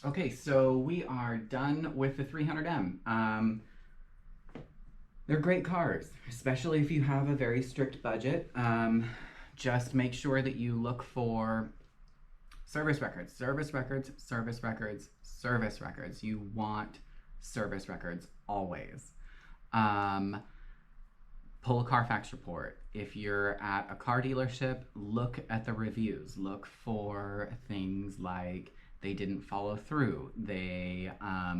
Okay, so we are done with the 300M. They're great cars, especially if you have a very strict budget. Just make sure that you look for service records, service records, service records, service records. You want service records always. Um, Pull a Carfax report. If you're at a car dealership, look at the reviews. Look for things like they didn't follow through. They uh,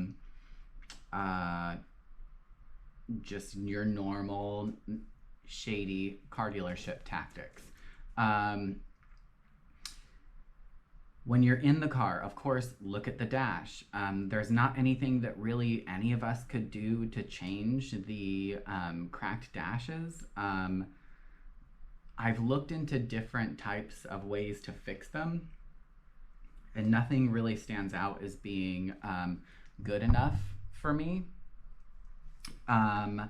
just your normal shady car dealership tactics. Um, when you're in the car, of course, look at the dash. There's not anything that really any of us could do to change the cracked dashes. I've looked into different types of ways to fix them, and nothing really stands out as being good enough for me. Um,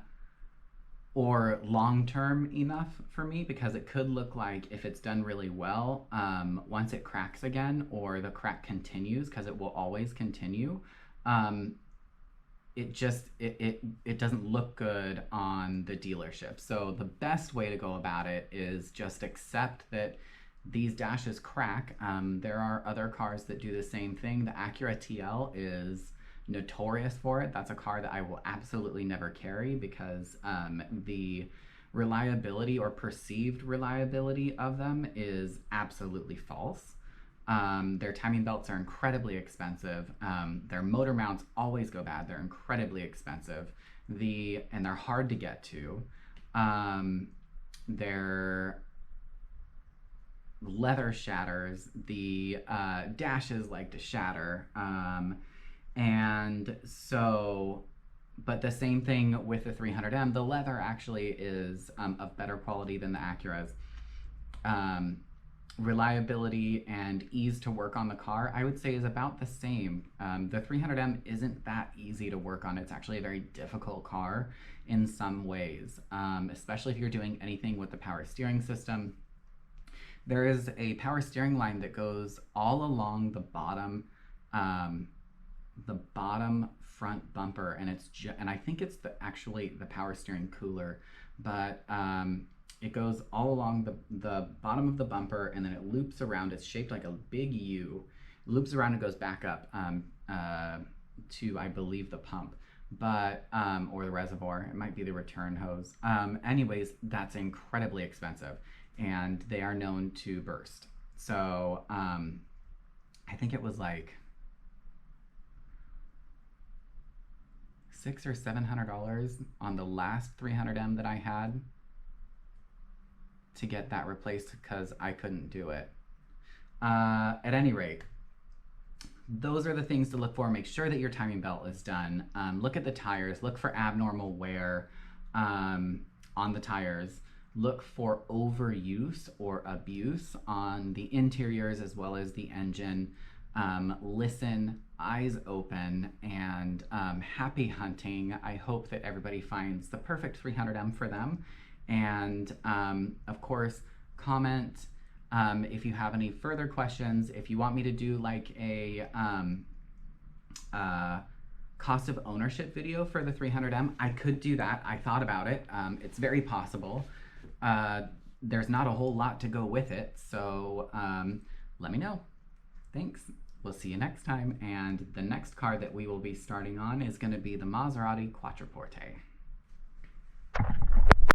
or long-term enough for me, because it could look like, if it's done really well, once it cracks again or the crack continues, because it will always continue, it doesn't look good on the dealership. So the best way to go about it is just accept that these dashes crack. There are other cars that do the same thing. The Acura TL is notorious for it. That's a car that I will absolutely never carry, because the reliability or perceived reliability of them is absolutely false. Their timing belts are incredibly expensive. Their motor mounts always go bad. They're incredibly expensive. And they're hard to get to. Their leather shatters. The dashes like to shatter. And so, but the same thing with the 300M, the leather actually is of better quality than the Acura's. Reliability and ease to work on the car, I would say, is about the same. The 300M isn't that easy to work on. It's actually a very difficult car in some ways, especially if you're doing anything with the power steering system. There is a power steering line that goes all along the bottom front bumper, and and I think it's actually the power steering cooler, but it goes all along the bottom of the bumper, and then it loops around. It's shaped like a big U. It loops around and goes back up to, I believe, the pump, but or the reservoir. It might be the return hose. Anyways, that's incredibly expensive, and they are known to burst. So I think it was like $600 or $700 on the last 300M that I had to get that replaced, because I couldn't do it. At any rate, those are the things to look for. Make sure that your timing belt is done. Look at the tires. Look for abnormal wear on the tires. Look for overuse or abuse on the interiors as well as the engine. Listen, eyes open, and happy hunting. I hope that everybody finds the perfect 300M for them. And of course, comment if you have any further questions. If you want me to do like a cost of ownership video for the 300M, I could do that. I thought about it. It's very possible. There's not a whole lot to go with it, so let me know. Thanks. We'll see you next time, and the next car that we will be starting on is going to be the Maserati Quattroporte.